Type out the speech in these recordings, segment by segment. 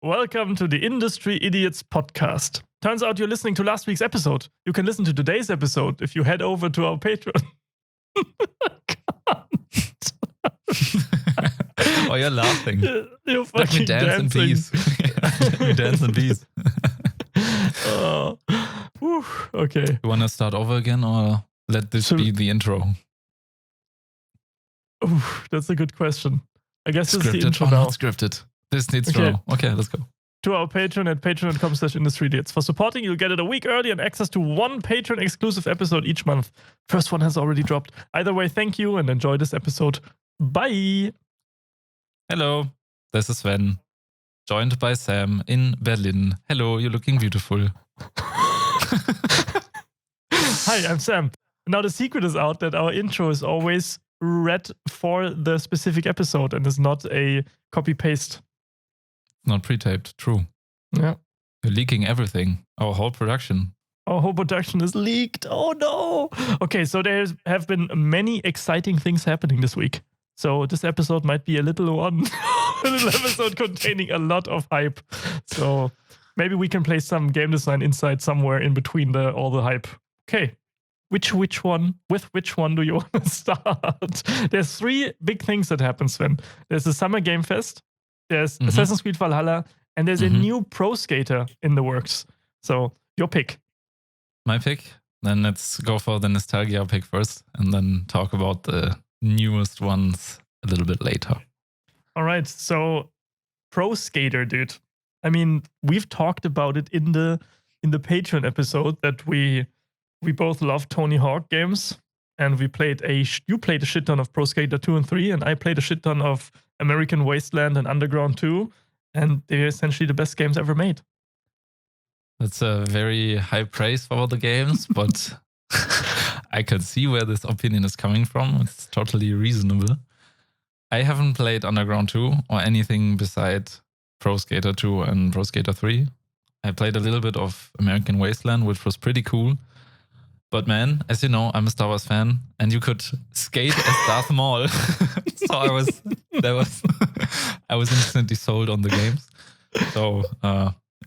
Welcome to the Industry Idiots podcast. Turns out you're listening to last week's episode. You can listen to today's episode if you head over to our Patreon. Oh, you're laughing. You're Let me fucking dance in dancing. peace. Let me dance in peace. Whew, okay. You want to start over again or let this be the intro? Ooh, that's a good question. I guess this is the Scripted intro or now. not scripted? This needs Okay. to roll. Okay, let's go. To our Patreon at patreon.com/industryidiots. For supporting, you'll get it a week early and access to one Patreon exclusive episode each month. First one has already dropped. Either way, thank you and enjoy this episode. Bye. Hello, this is Sven, joined by Sam in Berlin. Hello, you're looking beautiful. Hi, I'm Sam. Now the secret is out that our intro is always read for the specific episode and is not a copy-paste. Not pre-taped, true. Yeah. You're leaking everything, our whole production. Our whole production is leaked. Oh no. Okay, so there have been many exciting things happening this week. So this episode might be a little one, a little episode containing a lot of hype. So maybe we can play some game design insight somewhere in between all the hype. Okay. With which one do you want to start? There's three big things that happen, Sven. There's the Summer Game Fest, there's Assassin's Creed Valhalla, and there's a new Pro Skater in the works. So your pick. My pick? Then let's go for the nostalgia pick first and then talk about the newest ones a little bit later. All right, so Pro Skater, dude. I mean, we've talked about it in the Patreon episode that we both love Tony Hawk games, and you played a shit ton of Pro Skater 2 and 3, and I played a shit ton of American Wasteland and Underground 2, and they're essentially the best games ever made. That's a very high praise for the games, but I can see where this opinion is coming from. It's totally reasonable. I haven't played Underground 2 or anything beside Pro Skater 2 and Pro Skater 3. I played a little bit of American Wasteland, which was pretty cool. But man, as you know, I'm a Star Wars fan, and you could skate as Darth Maul. So I was instantly sold on the games. So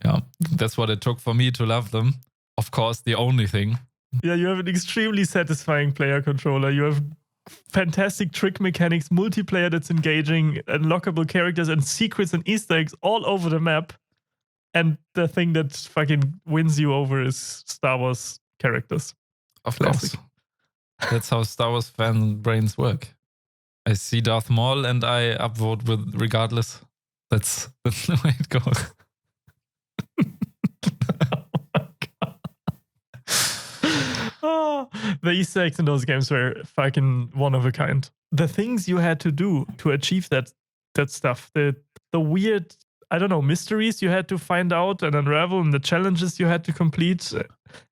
yeah, that's what it took for me to love them. Of course, the only thing. Yeah, you have an extremely satisfying player controller. You have fantastic trick mechanics, multiplayer that's engaging, unlockable characters, and secrets and Easter eggs all over the map. And the thing that fucking wins you over is Star Wars characters. Of Classic. course. That's how Star Wars fan brains work. I see Darth Maul and I upvote with regardless. That's the way it goes. Oh, the Easter eggs in those games were fucking one of a kind. The things you had to do to achieve that stuff, the weird, I don't know, mysteries you had to find out and unravel, and the challenges you had to complete,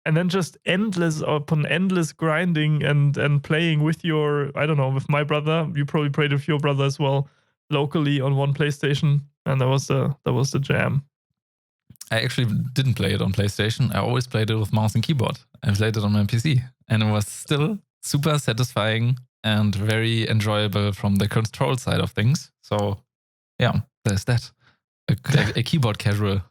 and then just endless upon endless grinding and playing with with my brother. You probably played with your brother as well, locally on one PlayStation, and that was the jam. I actually didn't play it on PlayStation. I always played it with mouse and keyboard. I played it on my PC, and it was still super satisfying and very enjoyable from the control side of things. So yeah, there's that. A keyboard casual.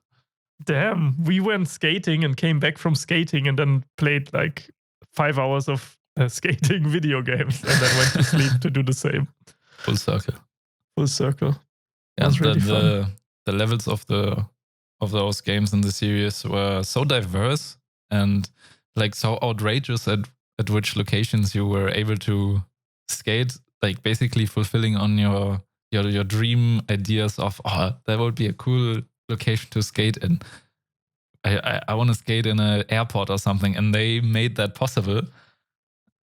Damn, we went skating and came back from skating and then played like 5 hours of skating video games and then went to sleep to do the same. Full circle. Yeah, was really fun. The levels of those games in the series were so diverse and like so outrageous at which locations you were able to skate, like basically fulfilling on your dream ideas of, that would be a cool location to skate in. I want to skate in an airport or something, and they made that possible.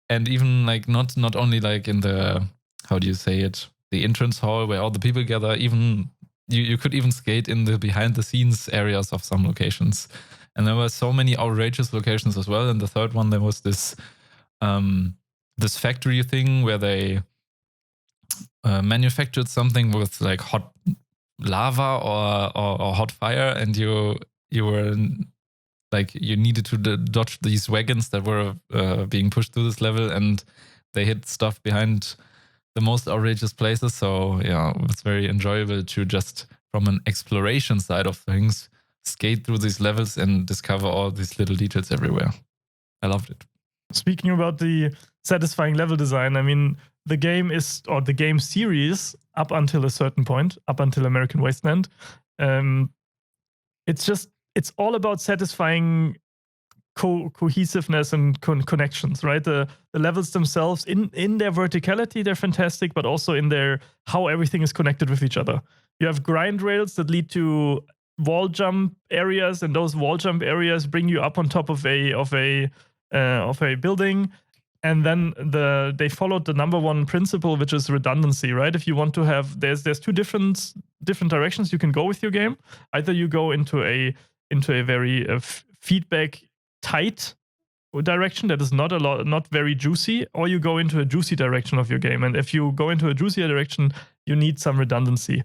And even like not only like in the, how do you say it, the entrance hall where all the people gather, even you could even skate in the behind the scenes areas of some locations. And there were so many outrageous locations as well. And the third one, there was this factory thing where they manufactured something with like hot lava or hot fire, and you were like, you needed to dodge these wagons that were being pushed through this level, and they hit stuff behind the most outrageous places. So yeah, it's very enjoyable to just from an exploration side of things, skate through these levels and discover all these little details everywhere. I loved it. Speaking about the satisfying level design, I mean, the game series, up until a certain point, up until American Wasteland, it's all about satisfying cohesiveness and connections, right? The levels themselves, in their verticality, they're fantastic, but also in their how everything is connected with each other. You have grind rails that lead to wall jump areas, and those wall jump areas bring you up on top of a building. And then they followed the number one principle, which is redundancy, right? If you want to have, there's two different directions you can go with your game. Either you go into a very feedback tight direction that is not very juicy, or you go into a juicy direction of your game. And if you go into a juicier direction, you need some redundancy.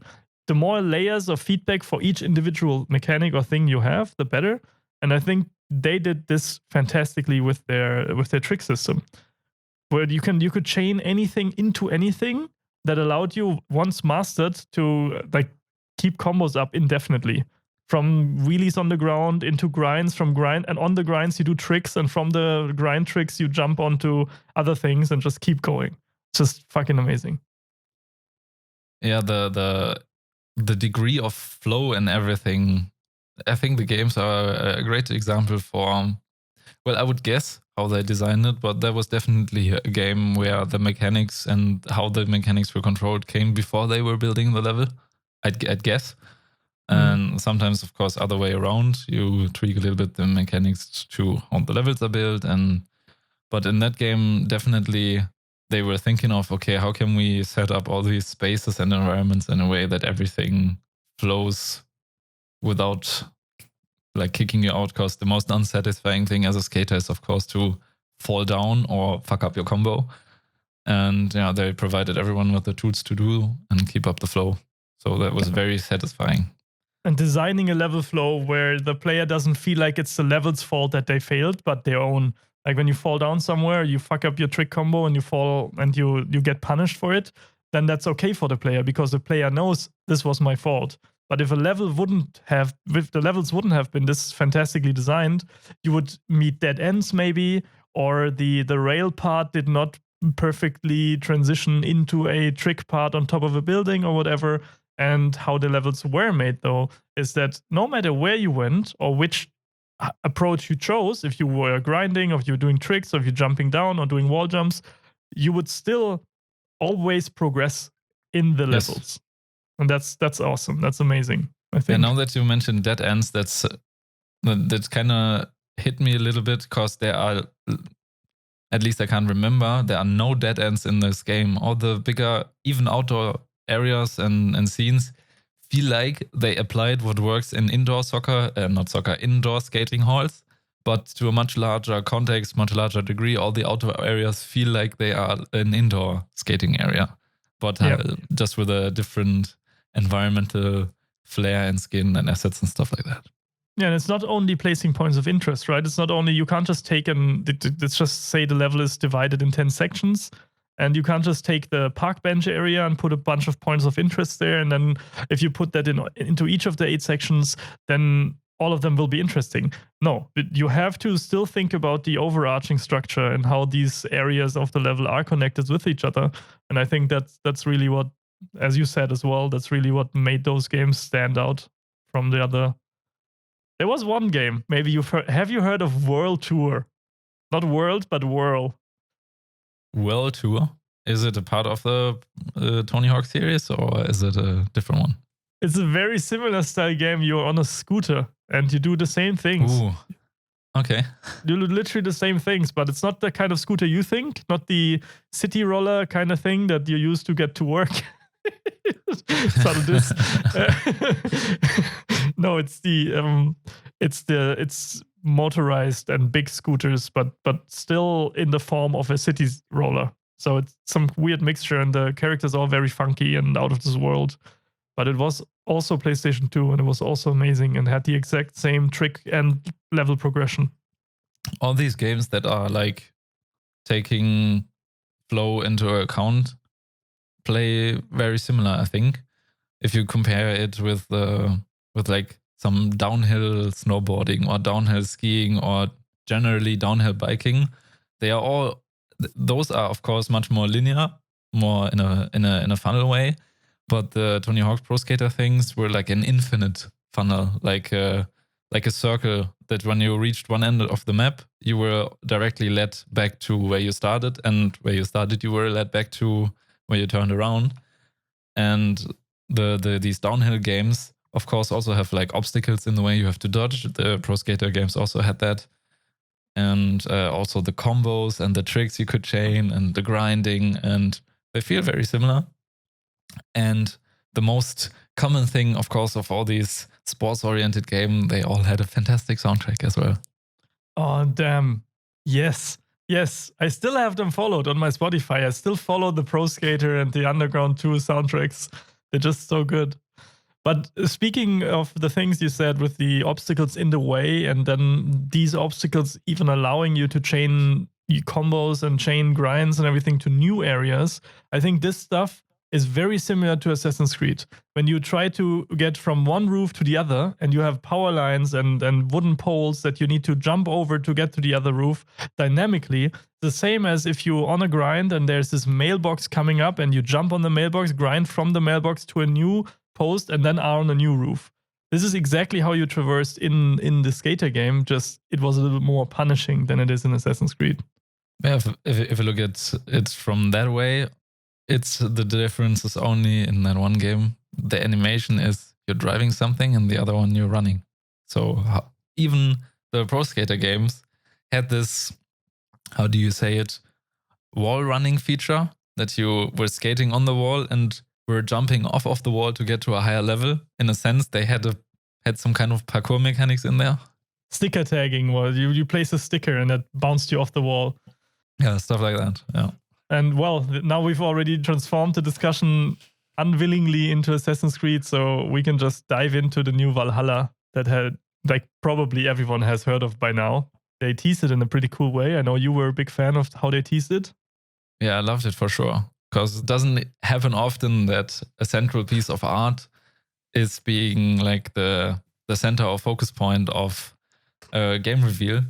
The more layers of feedback for each individual mechanic or thing you have, the better. And I think they did this fantastically with their trick system, where you could chain anything into anything that allowed you, once mastered, to like keep combos up indefinitely. From wheelies on the ground into grinds, and on the grinds you do tricks, and from the grind tricks you jump onto other things and just keep going. It's just fucking amazing. Yeah, the degree of flow and everything. I think the games are a great example for, well, I would guess how they designed it, but there was definitely a game where the mechanics and how the mechanics were controlled came before they were building the level, I'd guess. And sometimes, of course, other way around. You tweak a little bit the mechanics to how the levels are built. But in that game, definitely they were thinking of, okay, how can we set up all these spaces and environments in a way that everything flows without like kicking you out? Because the most unsatisfying thing as a skater is, of course, to fall down or fuck up your combo. And yeah, they provided everyone with the tools to do and keep up the flow. So that was very satisfying. And designing a level flow where the player doesn't feel like it's the level's fault that they failed, but their own. Like when you fall down somewhere, you fuck up your trick combo and you fall and you get punished for it, then that's okay for the player, because the player knows this was my fault. But if the levels wouldn't have been this fantastically designed, you would meet dead ends maybe, or the rail part did not perfectly transition into a trick part on top of a building or whatever. And how the levels were made, though, is that no matter where you went or which approach you chose, if you were grinding, or if you were doing tricks, or if you're jumping down or doing wall jumps, you would still always progress in the levels. And that's awesome. That's amazing, I think. And now that you mentioned dead ends, that kind of hit me a little bit, because there are, at least I can't remember, there are no dead ends in this game. All the bigger, even outdoor areas and scenes feel like they applied what works in indoor skating halls, but to a much larger context, much larger degree. All the outdoor areas feel like they are an indoor skating area, but just with a different environmental flair and skin and assets and stuff like that. Yeah, and it's not only placing points of interest, right? It's not only, you can't just take let's just say the level is divided in 10 sections. And you can't just take the park bench area and put a bunch of points of interest there. And then if you put that into each of the 8 sections, then all of them will be interesting. No, you have to still think about the overarching structure and how these areas of the level are connected with each other. And I think that's really what, as you said as well, that's really what made those games stand out from the other. There was one game, maybe have you heard of Whirl Tour? Not World, but Whirl. Whirl Tour? Is it a part of the Tony Hawk series, or is it a different one? It's a very similar style game. You're on a scooter and you do the same things. Ooh. Okay. You do literally the same things, but it's not the kind of scooter you think, not the city roller kind of thing that you use to get to work. No, it's motorized and big scooters, but still in the form of a city roller. So it's some weird mixture, and the characters are all very funky and out of this world. But it was also PlayStation 2, and it was also amazing and had the exact same trick and level progression. All these games that are like taking flow into account play very similar, I think. if you compare it with like some downhill snowboarding or downhill skiing or generally downhill biking, they are all those are of course much more linear, more in a funnel way. But the Tony Hawk's Pro Skater things were like an infinite funnel, like a circle that when you reached one end of the map, you were directly led back to where you started, and where you started, you were led back to where you turned around. And these downhill games, of course, also have like obstacles in the way you have to dodge. The Pro Skater games also had that. And also the combos and the tricks you could chain and the grinding, and they feel very similar. And the most common thing, of course, of all these sports-oriented games, they all had a fantastic soundtrack as well. Oh, damn. Yes. Yes. I still have them followed on my Spotify. I still follow the Pro Skater and the Underground 2 soundtracks. They're just so good. But speaking of the things you said with the obstacles in the way, and then these obstacles even allowing you to chain combos and chain grinds and everything to new areas, I think this stuff is very similar to Assassin's Creed. When you try to get from one roof to the other, and you have power lines and wooden poles that you need to jump over to get to the other roof dynamically, the same as if you're on a grind and there's this mailbox coming up and you jump on the mailbox, grind from the mailbox to a new post, and then are on a new roof. This is exactly how you traversed in the skater game, just it was a little more punishing than it is in Assassin's Creed. Yeah, if you look at it from that way, it's the difference is only in that one game. The animation is you're driving something, and the other one you're running. So even the Pro Skater games had this, how do you say it, wall running feature, that you were skating on the wall and were jumping off of the wall to get to a higher level. In a sense, they had some kind of parkour mechanics in there. Sticker tagging was you place a sticker and that bounced you off the wall. Yeah, stuff like that. Yeah. And well, now we've already transformed the discussion unwillingly into Assassin's Creed, so we can just dive into the new Valhalla that had, like, probably everyone has heard of by now. They teased it in a pretty cool way. I know you were a big fan of how they teased it. Yeah, I loved it for sure. Because it doesn't happen often that a central piece of art is being like the center or focus point of a game reveal.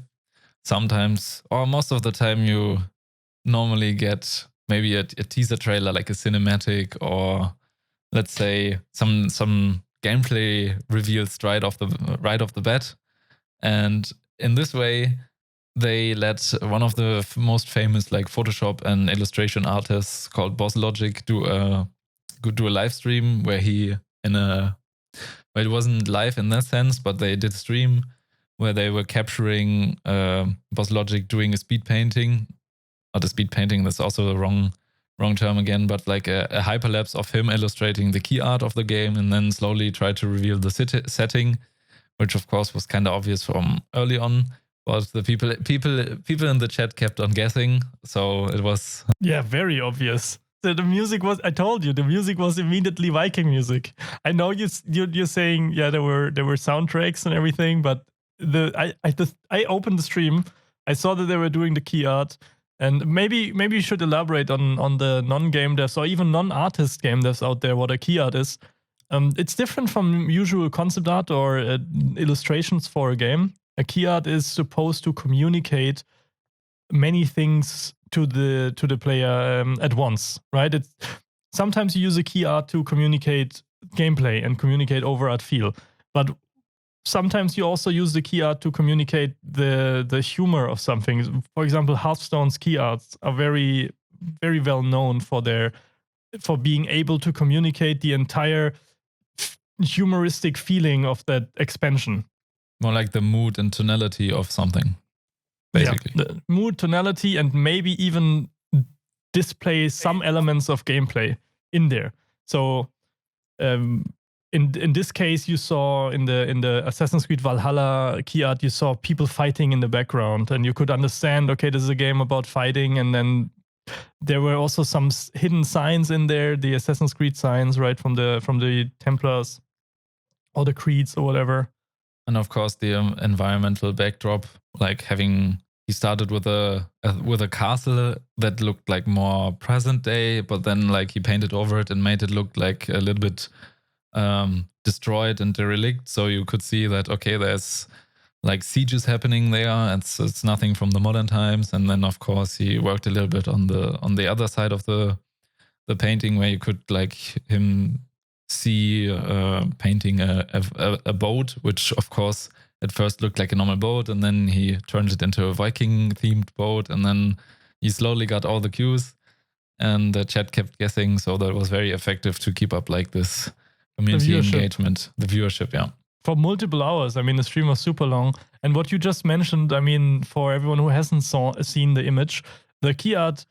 Sometimes, or most of the time, you normally get maybe a teaser trailer, like a cinematic, or let's say some gameplay reveals right off the bat. And in this way, they let one of the most famous like Photoshop and illustration artists called Boss Logic do a live stream where well, it wasn't live in that sense, but they did stream where they were capturing Boss Logic doing a speed painting. Not a speed painting, that's also the wrong term again, but like a hyperlapse of him illustrating the key art of the game, and then slowly try to reveal the setting, which of course was kind of obvious from early on. But the people in the chat kept on guessing, so it was very obvious. The music was, I told you, the music was immediately Viking music. I know you're saying there were soundtracks and everything, but I opened the stream, I saw that they were doing the key art, and maybe you should elaborate on the non-game devs or even non-artist game devs out there what a key art is. It's different from usual concept art or illustrations for a game. A key art is supposed to communicate many things to the player at once, right? Sometimes you use a key art to communicate gameplay and communicate overart feel, but sometimes you also use the key art to communicate the humor of something. For example, Hearthstone's key arts are very, very well known for being able to communicate the entire humoristic feeling of that expansion. More like the mood and tonality of something, basically. Yeah, the mood, tonality, and maybe even display some elements of gameplay in there. So, in this case, you saw in the Assassin's Creed Valhalla key art, you saw people fighting in the background, and you could understand, okay, this is a game about fighting. And then there were also some hidden signs in there, the Assassin's Creed signs, right, from the Templars or the Creeds or whatever. And of course, the environmental backdrop, like he started with a castle that looked like more present day, but then like he painted over it and made it look like a little bit destroyed and derelict. So you could see that, okay, there's like sieges happening there. It's nothing from the modern times. And then, of course, he worked a little bit on the other side of the painting, where you could like him see painting a boat, which of course at first looked like a normal boat, and then he turned it into a Viking themed boat, and then he slowly got all the cues, and the chat kept guessing. So that was very effective to keep up like this community engagement, the viewership. Yeah. For multiple hours. I mean, the stream was super long. And what you just mentioned, I mean, for everyone who hasn't seen the image, the key art,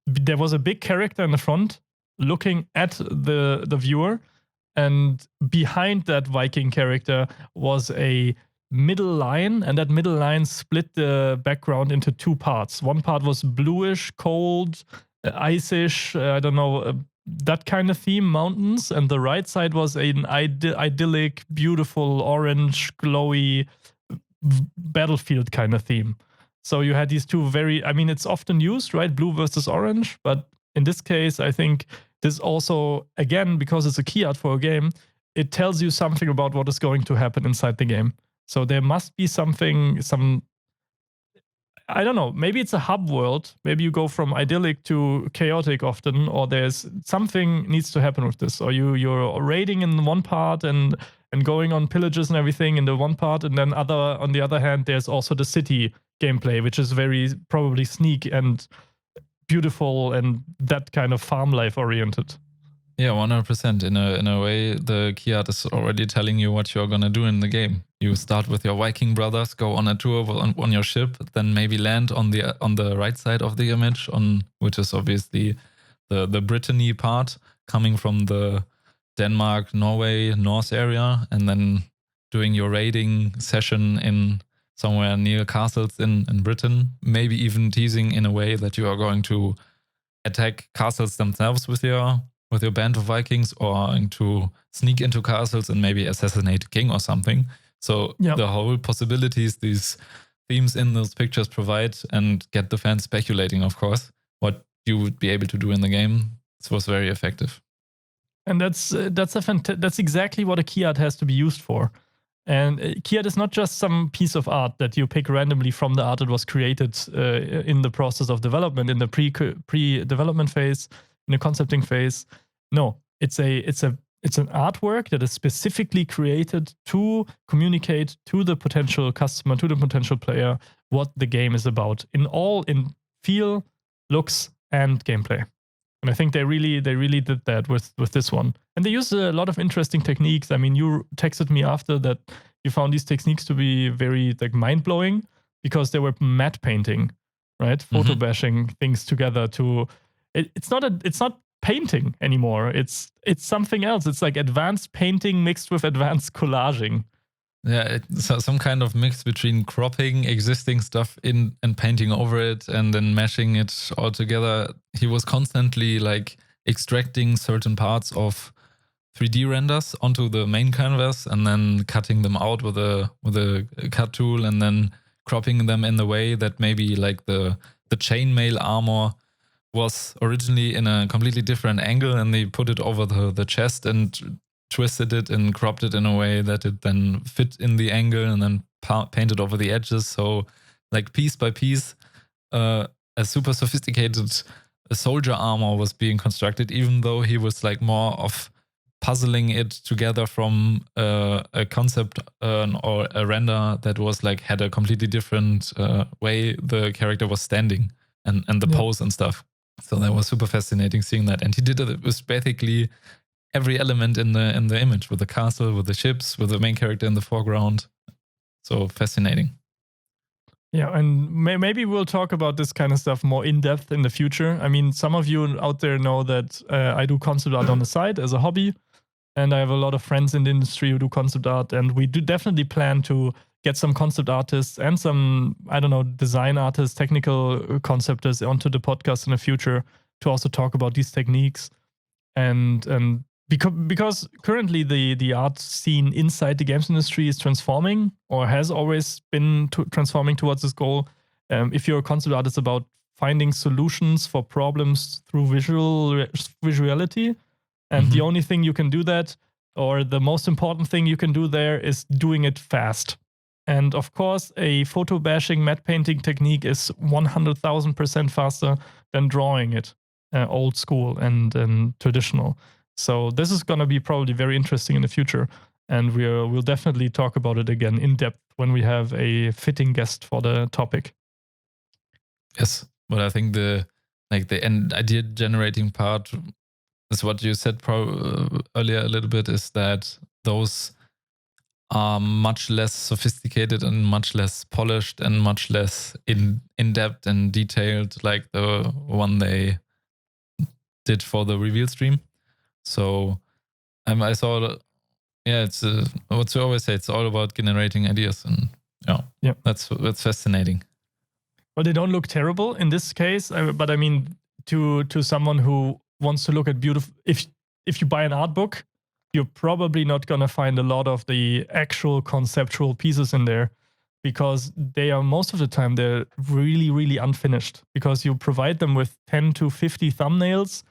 there was a big character in the front looking at the viewer, and behind that Viking character was a middle line, and that middle line split the background into two parts. One part was bluish, cold, ice-ish, I don't know, that kind of theme, mountains, and the right side was an idyllic, beautiful, orange, glowy battlefield kind of theme. So you had these two very, I mean, it's often used, right? Blue versus orange. But in this case, I think this also, again, because it's a key art for a game, it tells you something about what is going to happen inside the game. So there must be I don't know, maybe it's a hub world. Maybe you go from idyllic to chaotic often, or there's something needs to happen with this. Or you're raiding in one part and going on pillages and everything in the one part, and then on the other hand, there's also the city gameplay, which is very probably sneak and beautiful and that kind of farm life oriented. Yeah, 100%. In a way, the key art is already telling you what you're gonna do in the game. You start with your Viking brothers, go on a tour on your ship, then maybe land on the right side of the image, which is obviously the Brittany part, coming from the Denmark, Norway, Norse area, and then doing your raiding session in somewhere near castles in Britain, maybe even teasing in a way that you are going to attack castles themselves with your band of Vikings, or to sneak into castles and maybe assassinate a king or something. So the whole possibilities these themes in those pictures provide, and get the fans speculating, of course, what you would be able to do in the game. This was very effective. And that's exactly what a key art has to be used for. And key art is not just some piece of art that you pick randomly from the art that was created in the process of development, in the pre-development phase, in the concepting phase. No, it's an artwork that is specifically created to communicate to the potential customer, to the potential player, what the game is about in feel, looks, and gameplay. And I think they really did that with this one. And they use a lot of interesting techniques. I mean, you texted me after that you found these techniques to be very like mind-blowing, because they were matte painting, right? Photo bashing things together to it's not painting anymore. It's something else. It's like advanced painting mixed with advanced collaging. Yeah, it's some kind of mix between cropping existing stuff and painting over it, and then meshing it all together. He was constantly like extracting certain parts of 3D renders onto the main canvas, and then cutting them out with a cut tool, and then cropping them in the way that maybe like the chainmail armor was originally in a completely different angle, and they put it over the chest and twisted it and cropped it in a way that it then fit in the angle, and then painted over the edges. So like piece by piece, a super sophisticated soldier armor was being constructed, even though he was like more of puzzling it together from a concept or a render that was like had a completely different way the character was standing and the pose and stuff. So that was super fascinating seeing that. And he did it with basically every element in the image, with the castle, with the ships, with the main character in the foreground. So fascinating. Yeah, and maybe we'll talk about this kind of stuff more in depth in the future. I mean, some of you out there know that I do concept art on the side as a hobby, and I have a lot of friends in the industry who do concept art, and we do definitely plan to get some concept artists and some, I don't know, design artists, technical conceptors onto the podcast in the future to also talk about these techniques. And because currently the art scene inside the games industry is transforming, or has always been transforming towards this goal. If you're a concept artist, about finding solutions for problems through visuality, and the only thing you can do that or the most important thing you can do there is doing it fast. And of course, a photo bashing matte painting technique is 100,000% faster than drawing it, old school and traditional. So this is going to be probably very interesting in the future. And we'll definitely talk about it again in depth when we have a fitting guest for the topic. Yes, but I think the end idea generating part is what you said earlier a little bit, is that those are much less sophisticated and much less polished and much less in depth and detailed, like the one they did for the reveal stream. So I saw, it's what you always say, it's all about generating ideas, and that's fascinating. Well, they don't look terrible in this case, but I mean, to someone who wants to look at beautiful, if you buy an art book, you're probably not going to find a lot of the actual conceptual pieces in there, because they are, most of the time, they're really, really unfinished, because you provide them with 10 to 50 thumbnails,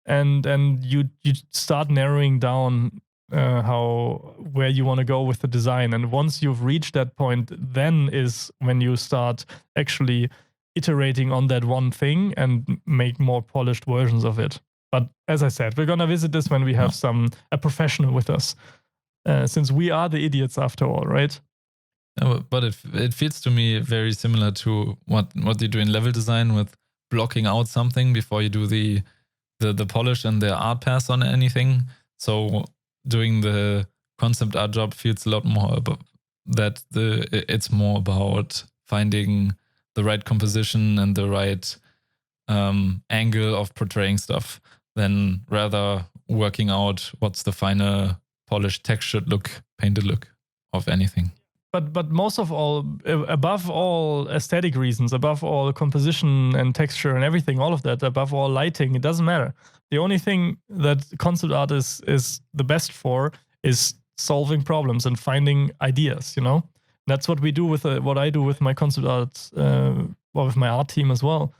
and you start narrowing down where you want to go with the design. And once you've reached that point, then is when you start actually iterating on that one thing and make more polished versions of it. But as I said, we're going to visit this when we have a professional with us, since we are the idiots after all, right? But it feels to me very similar to what you do in level design, with blocking out something before you do the polish and the art pass on anything. So doing the concept art job feels a lot more about that. It's more about finding the right composition and the right angle of portraying stuff, than rather working out what's the final polished textured look, painted look of anything. But most of all, above all aesthetic reasons, above all composition and texture and everything, all of that, above all lighting, it doesn't matter. The only thing that concept art is the best for is solving problems and finding ideas, That's what we do with what I do with my concept art, or with my art team as well.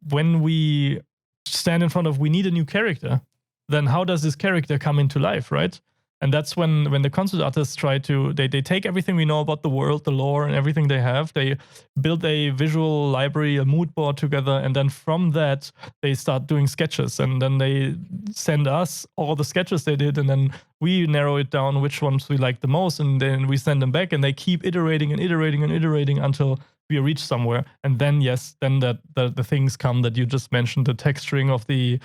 When we stand in front of, we need a new character, then how does this character come into life, right? And that's when the concept artists try to, they take everything we know about the world, the lore, and everything they have. They build a visual library, a mood board together, and then from that, they start doing sketches. And then they send us all the sketches they did, and then we narrow it down which ones we like the most, and then we send them back, and they keep iterating and iterating and iterating until we reach somewhere. And then, the things come that you just mentioned, the texturing of the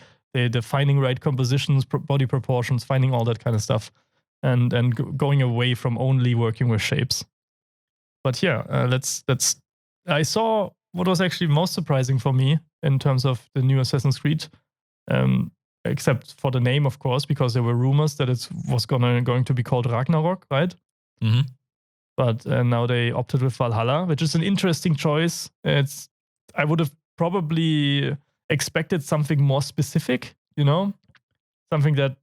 finding right compositions, body proportions, finding all that kind of stuff, and going away from only working with shapes. But I saw what was actually most surprising for me in terms of the new Assassin's Creed, except for the name, of course, because there were rumors that it was going to be called Ragnarok, right? Mm-hmm. But now they opted with Valhalla, which is an interesting choice. I would have probably expected something more specific, something that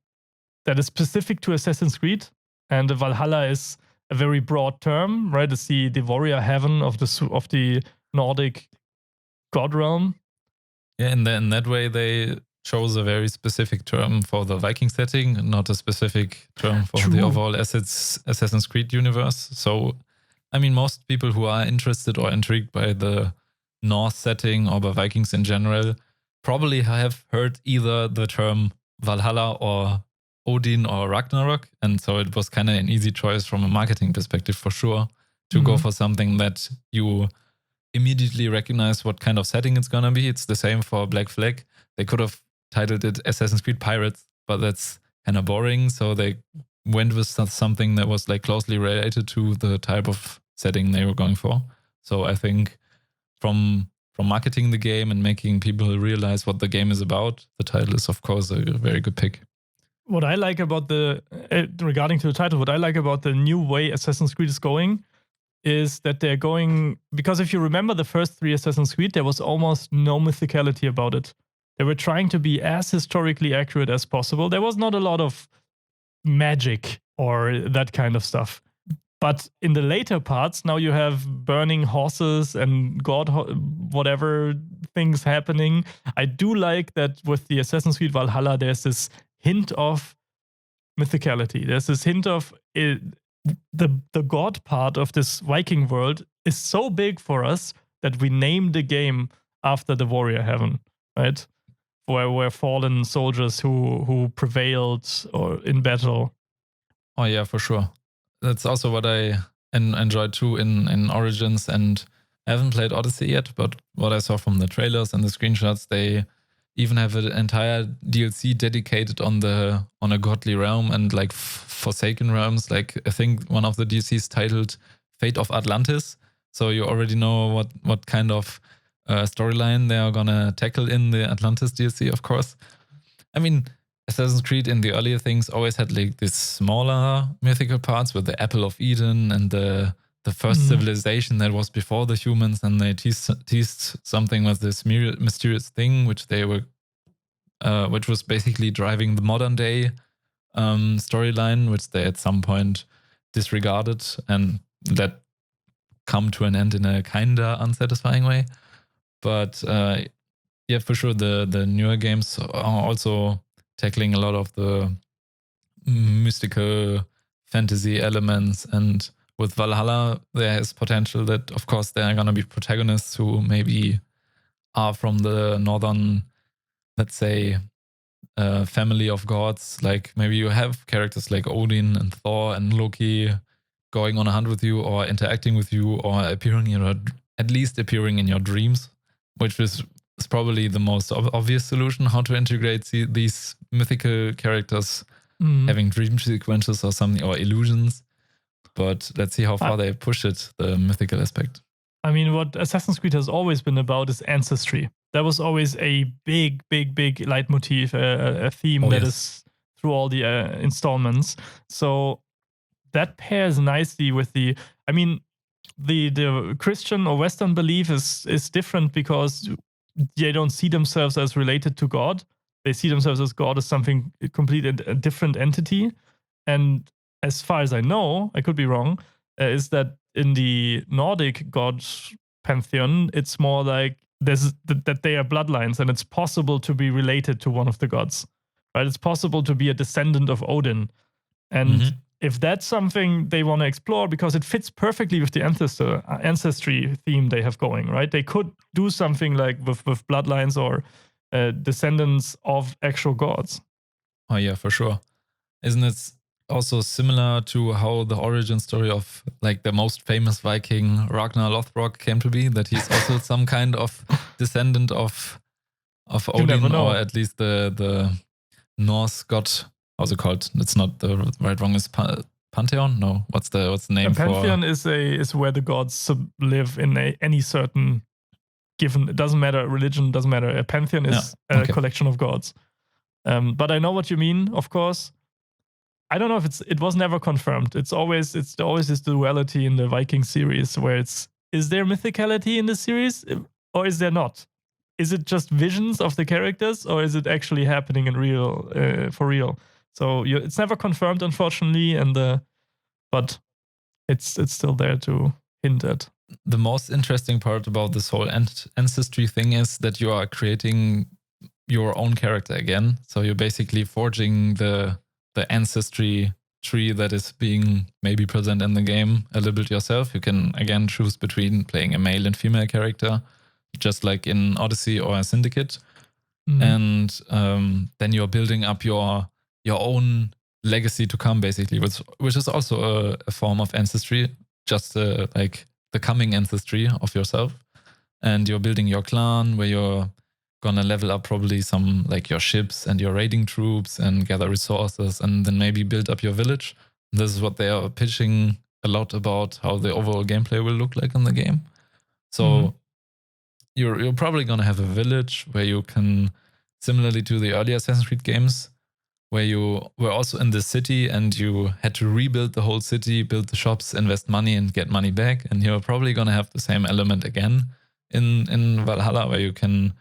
is specific to Assassin's Creed. And the Valhalla is a very broad term, right? It's the warrior heaven of the Nordic god realm. Yeah, in that way, they chose a very specific term for the Viking setting, not a specific term for the overall Assassin's Creed universe. So, I mean, most people who are interested or intrigued by the Norse setting or by Vikings in general probably have heard either the term Valhalla or Odin or Ragnarok. And so it was kind of an easy choice from a marketing perspective, for sure, to go for something that you immediately recognize what kind of setting it's going to be. It's the same for Black Flag. They could have titled it Assassin's Creed Pirates, but that's kind of boring. So they went with something that was like closely related to the type of setting they were going for. So I think from marketing the game and making people realize what the game is about, the title is, of course, a very good pick. What I like about regarding to the title, what I like about the new way Assassin's Creed is going is that they're going, because if you remember the first 3 Assassin's Creed, there was almost no mythicality about it. They were trying to be as historically accurate as possible. There was not a lot of magic or that kind of stuff. But in the later parts, now you have burning horses and whatever things happening. I do like that with the Assassin's Creed Valhalla, there's this hint of mythicality. There's this hint of it, the god part of this Viking world is so big for us that we named the game after the warrior heaven, right? Where fallen soldiers who prevailed or in battle. Oh yeah, for sure. That's also what I enjoyed too in Origins, and I haven't played Odyssey yet, but what I saw from the trailers and the screenshots, they even have an entire DLC dedicated on a godly realm and like forsaken realms. Like I think one of the DLCs titled Fate of Atlantis. So you already know what kind of storyline they are gonna tackle in the Atlantis DLC, of course. I mean, Assassin's Creed in the earlier things always had like these smaller mythical parts with the Apple of Eden and the first civilization that was before the humans, and they teased something with this mysterious thing which they were which was basically driving the modern day storyline, which they at some point disregarded and let come to an end in a kinda unsatisfying way. But yeah, for sure, the newer games are also tackling a lot of the mystical fantasy elements, and with Valhalla, there is potential that, of course, there are going to be protagonists who maybe are from the northern, let's say, family of gods. Like maybe you have characters like Odin and Thor and Loki going on a hunt with you, or interacting with you, or at least appearing in your dreams, which is probably the most obvious solution how to integrate these mythical characters having dream sequences or something, or illusions. But let's see how far they push it, the mythical aspect. I mean, what Assassin's Creed has always been about is ancestry. That was always a big leitmotif, a theme that is through all the installments. So that pairs nicely with the, I mean, the Christian or Western belief is different because they don't see themselves as related to God. They see themselves as God as something completely a different entity. And as far as I know, I could be wrong, is that in the Nordic god pantheon, it's more like that they are bloodlines, and it's possible to be related to one of the gods, right? It's possible to be a descendant of Odin. And if that's something they want to explore, because it fits perfectly with the ancestry theme they have going, right? They could do something like with bloodlines or descendants of actual gods. Oh yeah, for sure. Isn't it also similar to how the origin story of like the most famous Viking Ragnar Lothbrok came to be? That he's also some kind of descendant of Odin, or at least the Norse god. How's it called? It's not the right wrong. Is Pantheon? No. What's the name? Pantheon is where the gods live in any certain given. It doesn't matter religion. Doesn't matter. A pantheon is a collection of gods. But I know what you mean. Of course, I don't know if it was never confirmed. It's always this duality in the Viking series where is there mythicality in the series or is there not? Is it just visions of the characters, or is it actually happening in real for real? So it's never confirmed, unfortunately, but it's still there to hint at. The most interesting part about this whole ancestry thing is that you are creating your own character again. So you're basically forging the ancestry tree that is being maybe present in the game a little bit yourself. You can again choose between playing a male and female character, just like in Odyssey or a Syndicate. And then you're building up your own legacy to come, basically, which is also a form of ancestry, just like the coming ancestry of yourself. And you're building your clan where you're gonna level up probably some like your ships and your raiding troops and gather resources, and then maybe build up your village. This is what they are pitching a lot about how the overall gameplay will look like in the game. So you're probably gonna have a village where you can, similarly to the earlier Assassin's Creed games, where you were also in the city and you had to rebuild the whole city, build the shops, invest money and get money back. And you're probably gonna have the same element again in Valhalla, where you can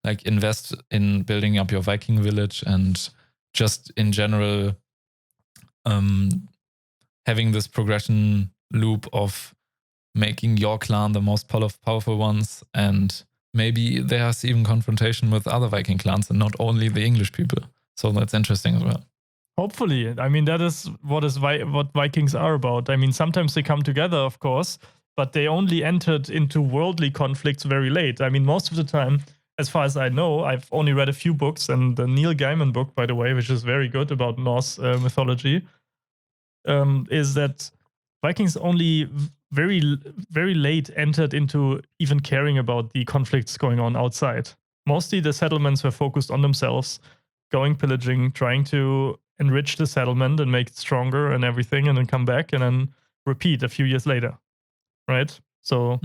like invest in building up your Viking village and just in general having this progression loop of making your clan the most powerful ones, and maybe there's even confrontation with other Viking clans and not only the English people. So that's interesting as well. Hopefully. I mean, that is what Vikings are about. I mean, sometimes they come together, of course, but they only entered into worldly conflicts very late. I mean, most of the time, as far as I know, I've only read a few books, and the Neil Gaiman book, by the way, which is very good about Norse mythology, is that Vikings only very late entered into even caring about the conflicts going on outside. Mostly the settlements were focused on themselves, going pillaging, trying to enrich the settlement and make it stronger and everything, and then come back and then repeat a few years later, right? So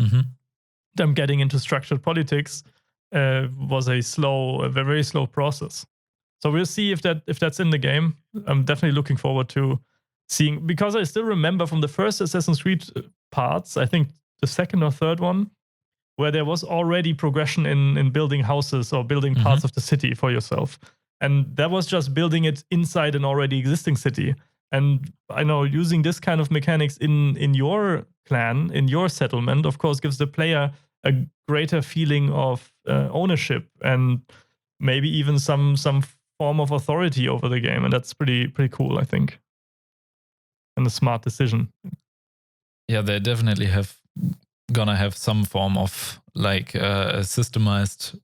them getting into structured politics was a very slow process. So we'll see if that's in the game. I'm definitely looking forward to seeing, because I still remember from the first Assassin's Creed parts, I think the second or third one, where there was already progression in building houses or building parts of the city for yourself. And that was just building it inside an already existing city. And I know using this kind of mechanics in your clan, in your settlement, of course, gives the player a greater feeling of ownership and maybe even some form of authority over the game. And that's pretty cool, I think. And a smart decision. Yeah, they definitely gonna have some form of like a systemized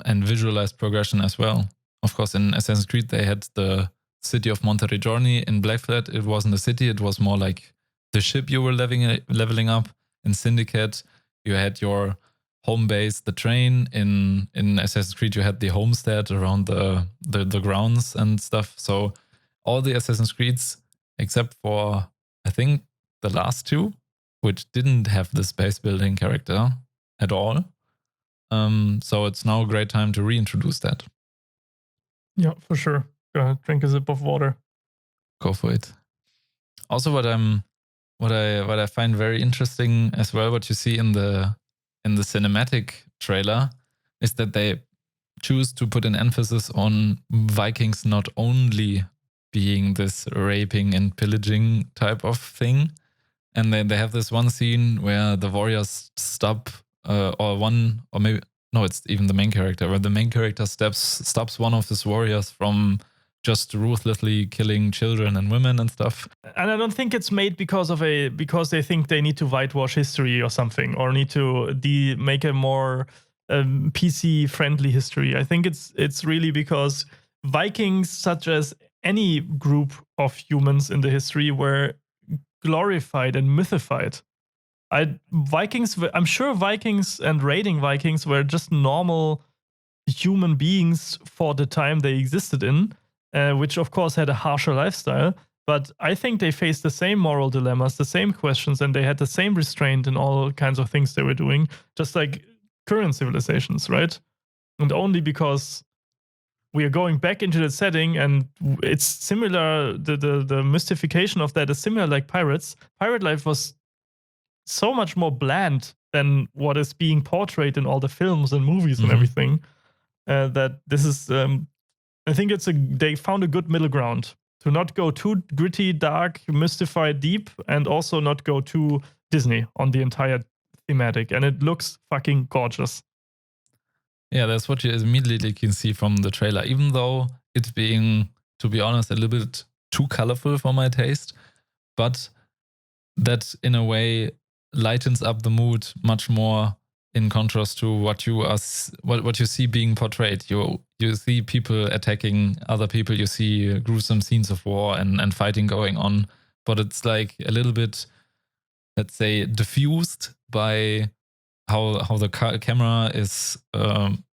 and visualized progression as well. Of course, in Assassin's Creed, they had the city of Monteriggioni. In Black Flag, it wasn't a city, it was more like the ship you were leveling up. In Syndicate, you had your home base, the train. In Assassin's Creed, you had the homestead around the grounds and stuff. So all the Assassin's Creeds, except for, I think, the last two, which didn't have the space building character at all. So it's now a great time to reintroduce that. Yeah, for sure. Drink a sip of water. Go for it. Also, what I find very interesting as well, what you see in the cinematic trailer, is that they choose to put an emphasis on Vikings not only being this raping and pillaging type of thing. And then they have this one scene where the warriors stop, it's even the main character, where the main character stops one of his warriors from just ruthlessly killing children and women and stuff. And I don't think it's made because they think they need to whitewash history or something, or need to make a more PC friendly history. I think it's really because Vikings, such as any group of humans in the history, were glorified and mythified. I'm sure Vikings and raiding Vikings were just normal human beings for the time they existed in, which of course had a harsher lifestyle. But I think they faced the same moral dilemmas, the same questions, and they had the same restraint in all kinds of things they were doing, just like current civilizations, right? And only because we are going back into the setting, and it's similar. The mystification of that is similar like pirates. Pirate life was so much more bland than what is being portrayed in all the films and movies and everything. That this is, I think they found a good middle ground to not go too gritty, dark, mystified, deep, and also not go too Disney on the entire thematic. And it looks fucking gorgeous. Yeah, that's what you immediately can see from the trailer, even though it's being, to be honest, a little bit too colorful for my taste. But that, in a way, lightens up the mood much more in contrast to what you see being portrayed. You see people attacking other people, you see gruesome scenes of war and fighting going on, but it's like a little bit, let's say, diffused by how the camera is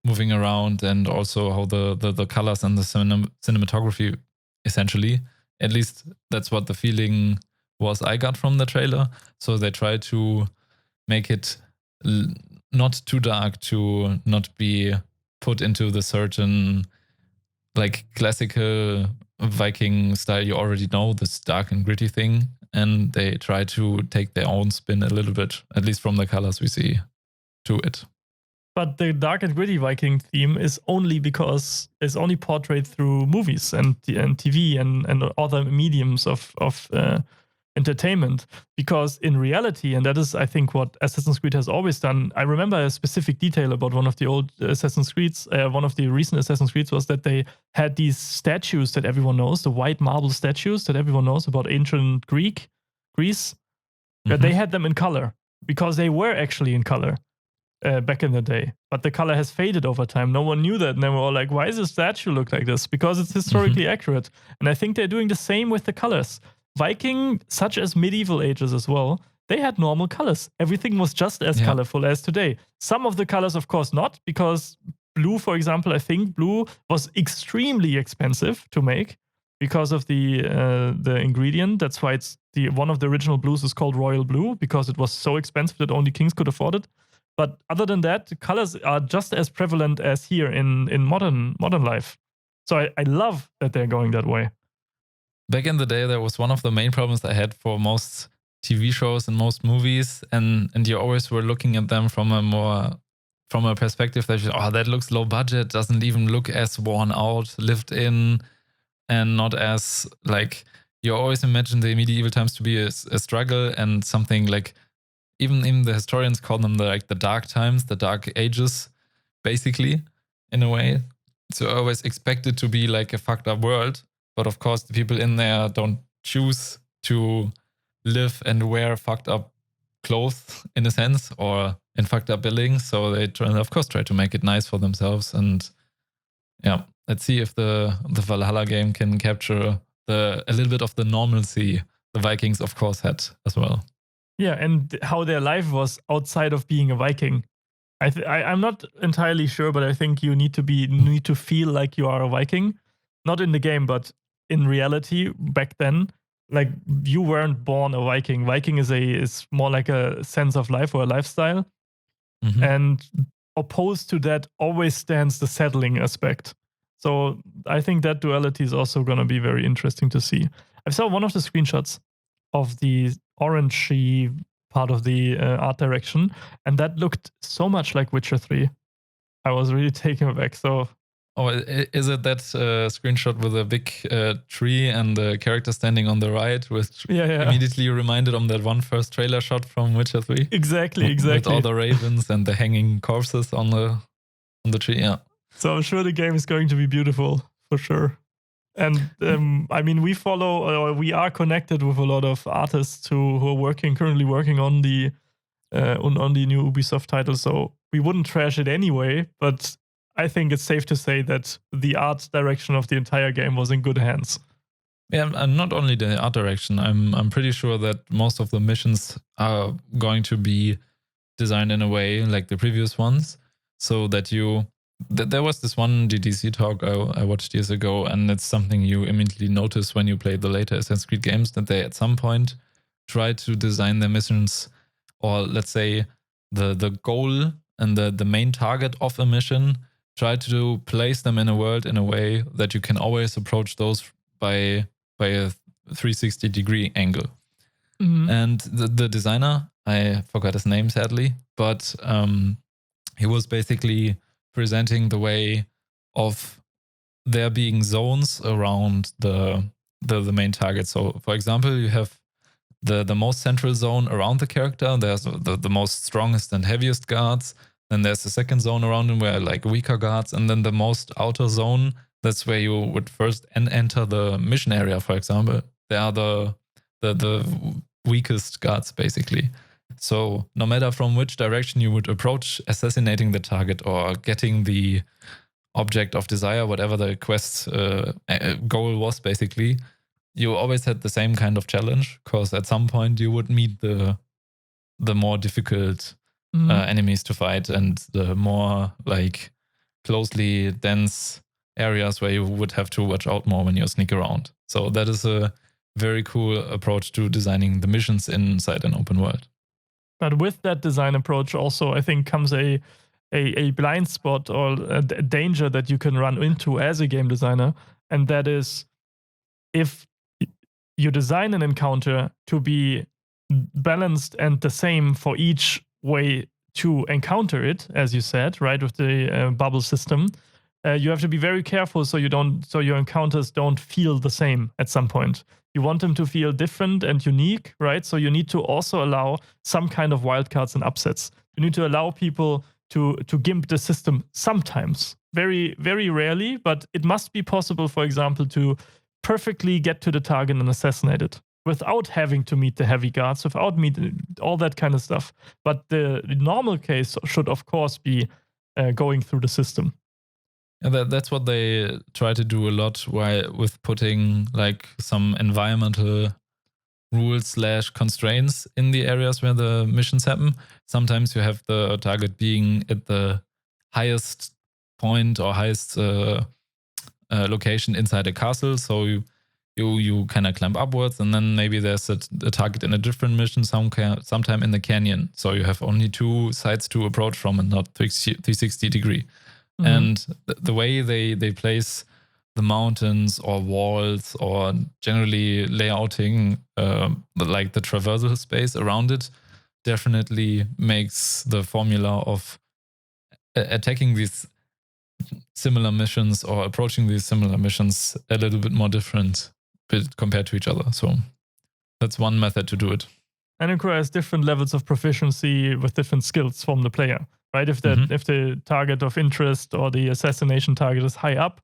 moving around, and also how the colors and the cinematography, essentially. At least that's what the feeling was I got from the trailer. So they try to make it not too dark, to not be put into the certain like classical Viking style you already know, this dark and gritty thing. And they try to take their own spin a little bit, at least from the colors we see to it. But the dark and gritty Viking theme is only because it's only portrayed through movies and TV and other mediums of entertainment. Because in reality, and that is, I think, what Assassin's Creed has always done. I remember a specific detail about one of the old Assassin's Creeds. One of the recent Assassin's Creeds was that they had these statues that everyone knows, the white marble statues that everyone knows about ancient Greece. They had them in color because they were actually in color back in the day. But the color has faded over time. No one knew that. And they were all like, why does the statue look like this? Because it's historically accurate. And I think they're doing the same with the colors. Viking, such as medieval ages as well, they had normal colors. Everything was just as colorful as today. Some of the colors, of course, not, because blue, for example, I think blue was extremely expensive to make because of the ingredient. That's why it's one of the original blues is called royal blue, because it was so expensive that only kings could afford it. But other than that, the colors are just as prevalent as here in modern life. So I love that they're going that way. Back in the day, that was one of the main problems I had for most TV shows and most movies, and you always were looking at them from a perspective that that looks low budget, doesn't even look as worn out, lived in, and not as like you always imagine the medieval times to be a struggle and something like even the historians call them the dark times, the dark ages, basically, in a way. So I always expect it to be like a fucked up world. But of course, the people in there don't choose to live and wear fucked up clothes, in a sense, or in fucked up buildings. So they try to make it nice for themselves. And yeah, let's see if the Valhalla game can capture a little bit of the normalcy the Vikings, of course, had as well. Yeah, and how their life was outside of being a Viking. I'm not entirely sure, but I think you need to feel like you are a Viking, not in the game, but in reality. Back then, like, you weren't born a Viking. Viking is more like a sense of life or a lifestyle, and opposed to that always stands the settling aspect. So I think that duality is also going to be very interesting to see. I saw one of the screenshots of the orangey part of the art direction, and that looked so much like Witcher 3. I was really taken aback. So, is it that screenshot with a big tree and the character standing on the right, which immediately reminded on that one first trailer shot from Witcher 3? Exactly. With all the ravens and the hanging corpses on the tree. Yeah. So I'm sure the game is going to be beautiful for sure. And I mean, we are connected with a lot of artists who are currently working on the new Ubisoft title. So we wouldn't trash it anyway. But I think it's safe to say that the art direction of the entire game was in good hands. Yeah, and not only the art direction. I'm pretty sure that most of the missions are going to be designed in a way like the previous ones, so that there was this one GDC talk I watched years ago, and it's something you immediately notice when you play the later Assassin's Creed games, that they at some point try to design their missions, or let's say the goal and the main target of a mission, try to place them in a world in a way that you can always approach those by a 360-degree angle. And the designer, I forgot his name sadly, but he was basically presenting the way of there being zones around the main target. So, for example, you have the most central zone around the character. There's the most strongest and heaviest guards. Then there's the second zone around him where like weaker guards, and then the most outer zone. That's where you would first enter the mission area. For example, they are the weakest guards basically. So no matter from which direction you would approach assassinating the target or getting the object of desire, whatever the quest goal was, basically, you always had the same kind of challenge, because at some point you would meet the more difficult enemies to fight, and the more like closely dense areas where you would have to watch out more when you sneak around. So that is a very cool approach to designing the missions inside an open world. But with that design approach also, I think, comes a blind spot or a danger that you can run into as a game designer. And that is, if you design an encounter to be balanced and the same for each way to encounter it, as you said, right, with the bubble system, you have to be very careful so your encounters don't feel the same at some point. You want them to feel different and unique, right? So you need to also allow some kind of wildcards and upsets. You need to allow people to gimp the system sometimes, very, very rarely, but it must be possible, for example, to perfectly get to the target and assassinate it without having to meet the heavy guards, without meeting all that kind of stuff. But the normal case should, of course, be going through the system. And that's what they try to do a lot with putting like some environmental rules / constraints in the areas where the missions happen. Sometimes you have the target being at the highest point or highest location inside a castle, so you kind of climb upwards, and then maybe there's a target in a different mission sometime in the canyon, so you have only 2 sides to approach from and not 360 degree. Mm-hmm. And the way they place the mountains or walls or generally layouting like the traversal space around it definitely makes the formula of attacking these similar missions or approaching these similar missions a little bit more different compared to each other. So that's one method to do it. And it requires different levels of proficiency with different skills from the player, right? If the target of interest or the assassination target is high up,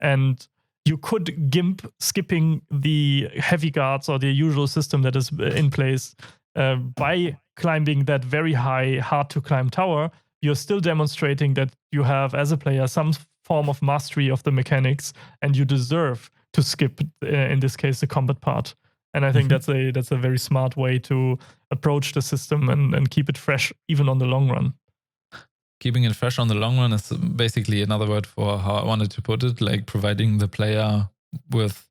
and you could gimp skipping the heavy guards or the usual system that is in place by climbing that very high, hard to climb tower, you're still demonstrating that you have, as a player, some form of mastery of the mechanics, and you deserve to skip, in this case, the combat part. And I think that's a very smart way to approach the system and keep it fresh, even on the long run. Keeping it fresh on the long run is basically another word for how I wanted to put it, like providing the player with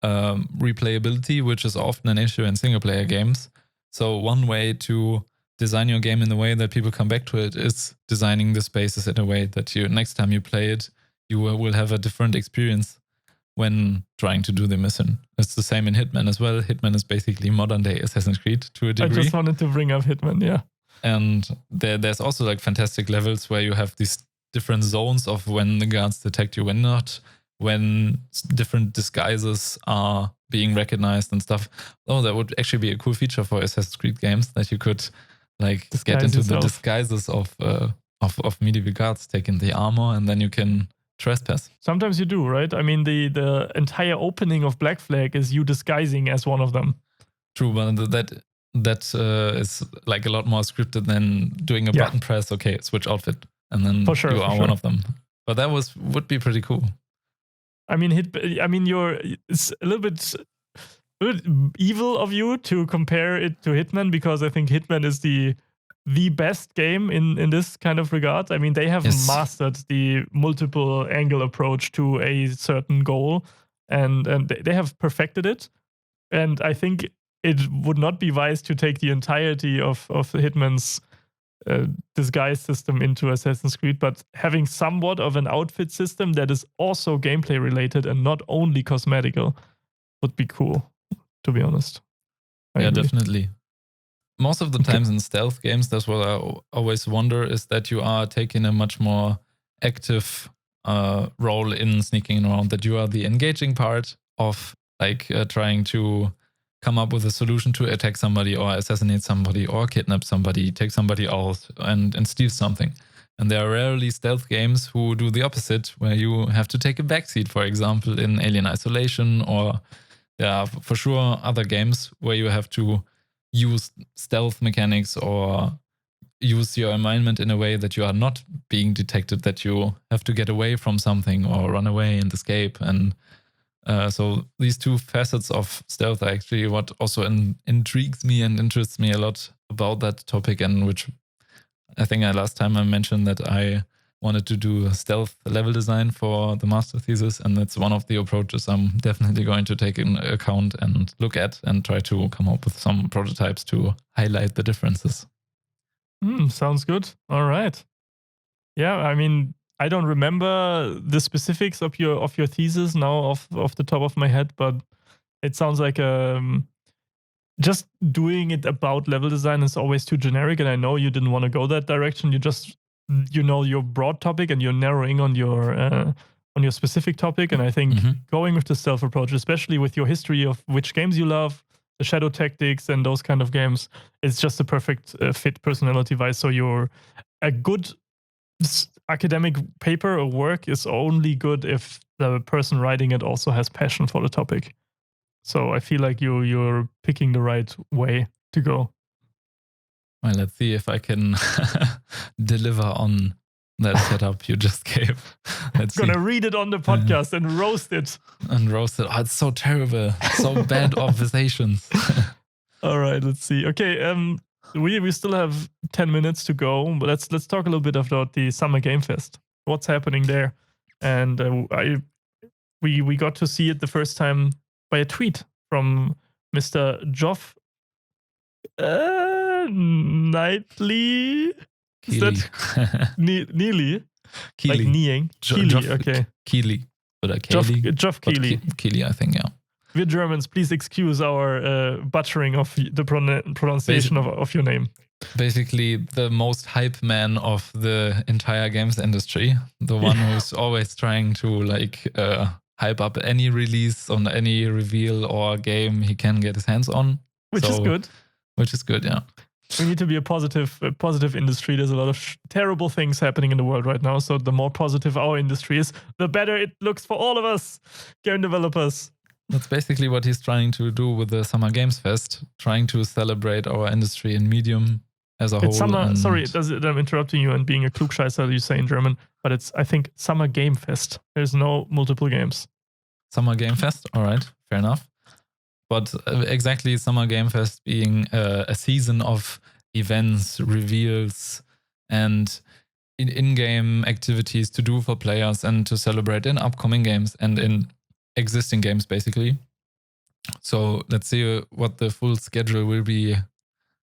replayability, which is often an issue in single player games. So one way to design your game in the way that people come back to it is designing the spaces in a way that next time you play it, you will have a different experience when trying to do the mission. It's the same in Hitman as well. Hitman is basically modern day Assassin's Creed to a degree. I just wanted to bring up Hitman, yeah. And there's also like fantastic levels where you have these different zones of when the guards detect you, when not, when different disguises are being recognized and stuff. Oh, that would actually be a cool feature for Assassin's Creed games, that you could like get into the disguises of medieval guards, taking the armor, and then you can trespass. Sometimes you do, right? I mean, the entire opening of Black Flag is you disguising as one of them. True, but that is like a lot more scripted than doing a button press. Okay, switch outfit, and then you are one of them. But that would be pretty cool. I mean, it's a little bit evil of you to compare it to Hitman, because I think Hitman is the best game in this kind of regard. I mean, they have mastered the multiple angle approach to a certain goal, and they have perfected it. And I think it would not be wise to take the entirety of Hitman's disguise system into Assassin's Creed, but having somewhat of an outfit system that is also gameplay related and not only cosmetical would be cool, to be honest. I agree. Definitely. Most of the times in stealth games, that's what I always wonder, is that you are taking a much more active role in sneaking around, that you are the engaging part of like trying to come up with a solution to attack somebody or assassinate somebody or kidnap somebody, take somebody out and steal something. And there are rarely stealth games who do the opposite, where you have to take a backseat, for example, in Alien Isolation, or there are for sure other games where you have to use stealth mechanics or use your environment in a way that you are not being detected, that you have to get away from something or run away and escape. And so these two facets of stealth are actually what also intrigues me and interests me a lot about that topic, and which I think last time I mentioned that I wanted to do stealth level design for the master thesis, and that's one of the approaches I'm definitely going to take into account and look at and try to come up with some prototypes to highlight the differences. Sounds good. All right. Yeah, I mean, I don't remember the specifics of your thesis now off the top of my head, but it sounds like just doing it about level design is always too generic, and I know you didn't want to go that direction. You just you know your broad topic and you're narrowing on your specific topic. And I think going with the stealth approach, especially with your history of which games you love, the shadow tactics and those kind of games, it's just a perfect fit personality-wise. So you're a good academic paper or work is only good if the person writing it also has passion for the topic. So I feel like you're picking the right way to go. Well, let's see if I can deliver on that setup you just gave. Gonna read it on the podcast and roast it. And roast it. Oh, it's so terrible. So bad observations. All right, let's see. Okay, we still have 10 minutes to go, but let's talk a little bit about the Summer Game Fest. What's happening there? And we got to see it the first time by a tweet from Mr. Geoff Knightley. Is that Neely? Keely. Like kneeing. Keely, okay. Keely. Geoff Keely. Keely, I think, yeah. We're Germans. Please excuse our butchering of the pronunciation of your name. Basically, the most hype man of the entire games industry. The one who's always trying to hype up any release on any reveal or game he can get his hands on. Which is good. Which is good, yeah. We need to be a positive industry. There's a lot of terrible things happening in the world right now. So the more positive our industry is, the better it looks for all of us game developers. That's basically what he's trying to do with the Summer Games Fest, trying to celebrate our industry in medium as a whole. Sorry, I'm interrupting you and being a Klugscheißer, you say in German, but it's, I think, Summer Game Fest. There's no multiple games. Summer Game Fest, all right, fair enough. But exactly, Summer Game Fest being a season of events, reveals, and in-game activities to do for players and to celebrate in upcoming games and in existing games, basically. So let's see what the full schedule will be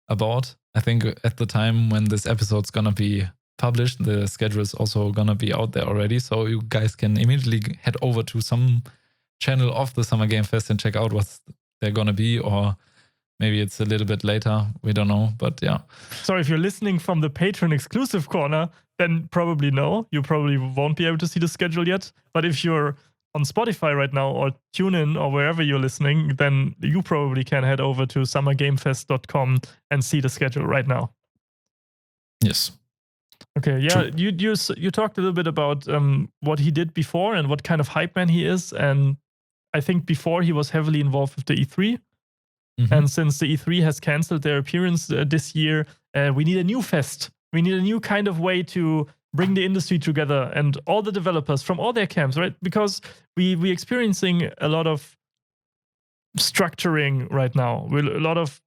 about. I think at the time when this episode's gonna be published, the schedule is also gonna be out there already. So you guys can immediately head over to some channel of the Summer Game Fest and check out what's they're gonna be, or maybe it's a little bit later. We don't know, but yeah. So if you're listening from the Patreon exclusive corner, then probably no. You probably won't be able to see the schedule yet. But if you're on Spotify right now or TuneIn or wherever you're listening, then you probably can head over to summergamefest.com and see the schedule right now. Yes. Okay, yeah, you talked a little bit about what he did before and what kind of hype man he is. And I think before he was heavily involved with the E3. Mm-hmm. And since the E3 has canceled their appearance this year, we need a new fest. We need a new kind of way to bring the industry together and all the developers from all their camps, right? Because we're experiencing a lot of structuring right now. A lot of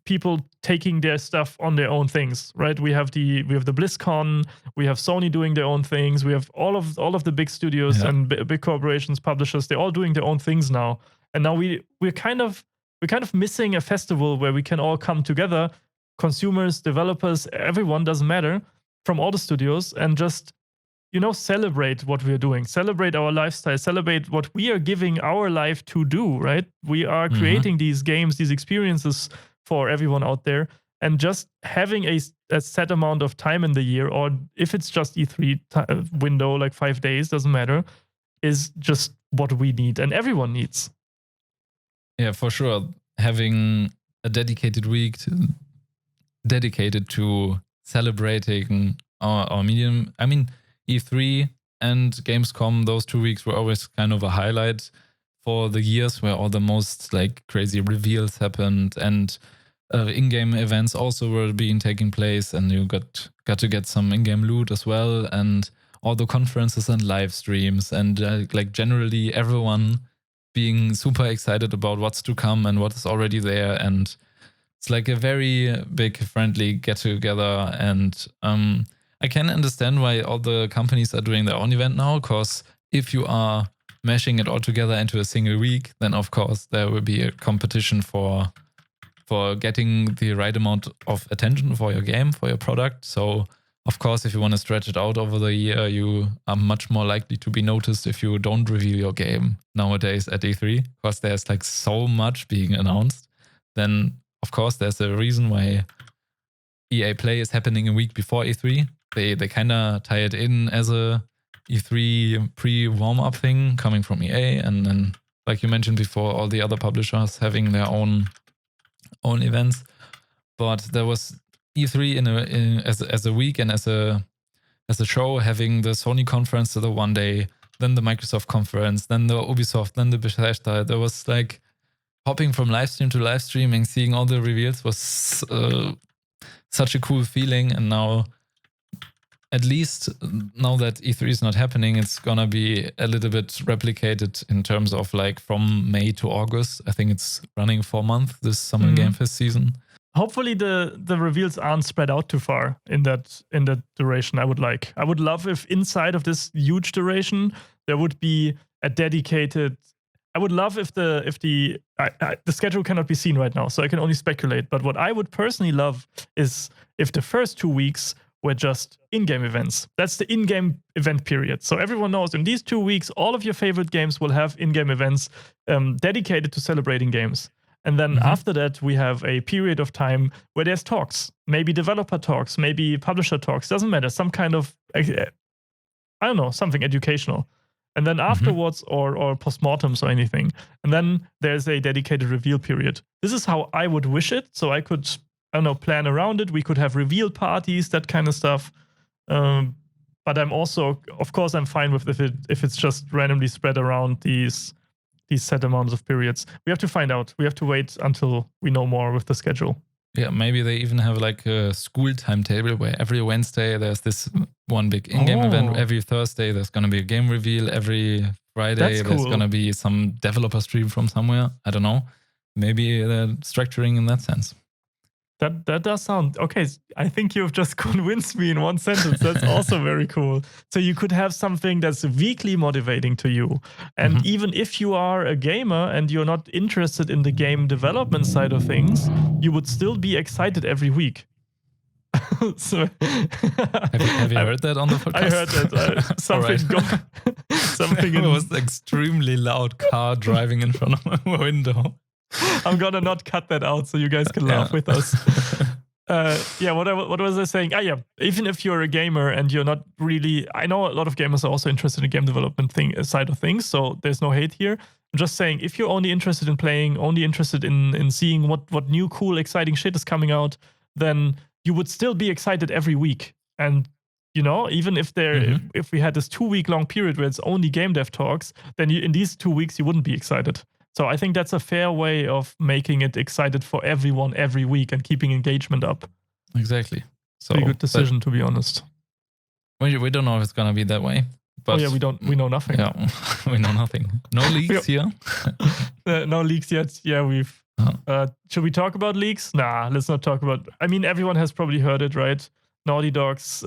people taking their stuff on their own things, right? We have the BlizzCon, we have Sony doing their own things, we have all of the big studios and big corporations, publishers. They're all doing their own things now, and now we're kind of missing a festival where we can all come together, consumers, developers, everyone, doesn't matter, from all the studios, and just celebrate what we're doing, celebrate our lifestyle, celebrate what we are giving our life to do, right? We are creating these games, these experiences for everyone out there, and just having a set amount of time in the year, or if it's just E3 window, like 5 days, doesn't matter, is just what we need and everyone needs. Yeah, for sure. Having a dedicated week dedicated to celebrating our medium. I mean, E3 and Gamescom, those 2 weeks were always kind of a highlight for the years where all the most crazy reveals happened, and in-game events also were taking place, and you got to get some in-game loot as well, and all the conferences and live streams, and generally everyone being super excited about what's to come and what is already there, and it's a very big friendly get-together. And I can understand why all the companies are doing their own event now, because if you are mashing it all together into a single week, then of course there will be a competition for getting the right amount of attention for your game, for your product. So of course, if you want to stretch it out over the year, you are much more likely to be noticed if you don't reveal your game nowadays at E3, because there's so much being announced. Then of course there's a reason why EA Play is happening a week before E3, they kind of tie it in as a E3 pre-warm-up thing coming from EA, and then, like you mentioned before, all the other publishers having their own events. But there was E3 as a week and as a show, having the Sony conference the one day, then the Microsoft conference, then the Ubisoft, then the Bethesda. There was like hopping from live stream to live streaming, seeing all the reveals was such a cool feeling. And now, at least now that E3 is not happening, it's gonna be a little bit replicated in terms of like from May to August. I think it's running 4 months, this Summer Game Fest season. Hopefully the reveals aren't spread out too far in that duration. I would love if inside of this huge duration there would be a dedicated. I would love if the schedule cannot be seen right now, so I can only speculate. But what I would personally love is if the first 2 weeks were just in-game events. That's the in-game event period. So everyone knows in these 2 weeks, all of your favorite games will have in-game events dedicated to celebrating games. And then after that, we have a period of time where there's talks, maybe developer talks, maybe publisher talks, doesn't matter, some kind of, I don't know, something educational. And then afterwards, or postmortems or anything. And then there's a dedicated reveal period. This is how I would wish it. So I could, I don't know, plan around it. We could have reveal parties, that kind of stuff. But I'm also, of course, I'm fine with if it's just randomly spread around these set amounts of periods. We have to find out. We have to wait until we know more with the schedule. Yeah, maybe they even have like a school timetable where every Wednesday there's this one big in-game event. Every Thursday there's going to be a game reveal. Every Friday there's going to be some developer stream from somewhere. I don't know. Maybe they're structuring in that sense. That does sound okay. I think you've just convinced me in one sentence. That's also very cool. So you could have something that's weekly motivating to you. And even if you are a gamer and you're not interested in the game development side of things, you would still be excited every week. So have you heard that on the podcast? I heard that. Something It was an extremely loud car driving in front of my window. I'm gonna not cut that out so you guys can laugh with us. What was I saying? Even if you're a gamer and you're not really, I know a lot of gamers are also interested in game development side of things, so there's no hate here. I'm just saying, if you're only interested in playing, only interested in seeing what new, cool, exciting shit is coming out, then you would still be excited every week. And you know, even if if we had this 2-week long period where it's only game dev talks, then in these 2 weeks you wouldn't be excited. So I think that's a fair way of making it excited for everyone every week and keeping engagement up. Exactly. So pretty good decision, to be honest. We don't know if it's gonna be that way. But we know nothing. Yeah, we know nothing. No leaks here. No leaks yet. Yeah, should we talk about leaks? Nah, let's not talk about. I mean, everyone has probably heard it, right? Naughty Dog's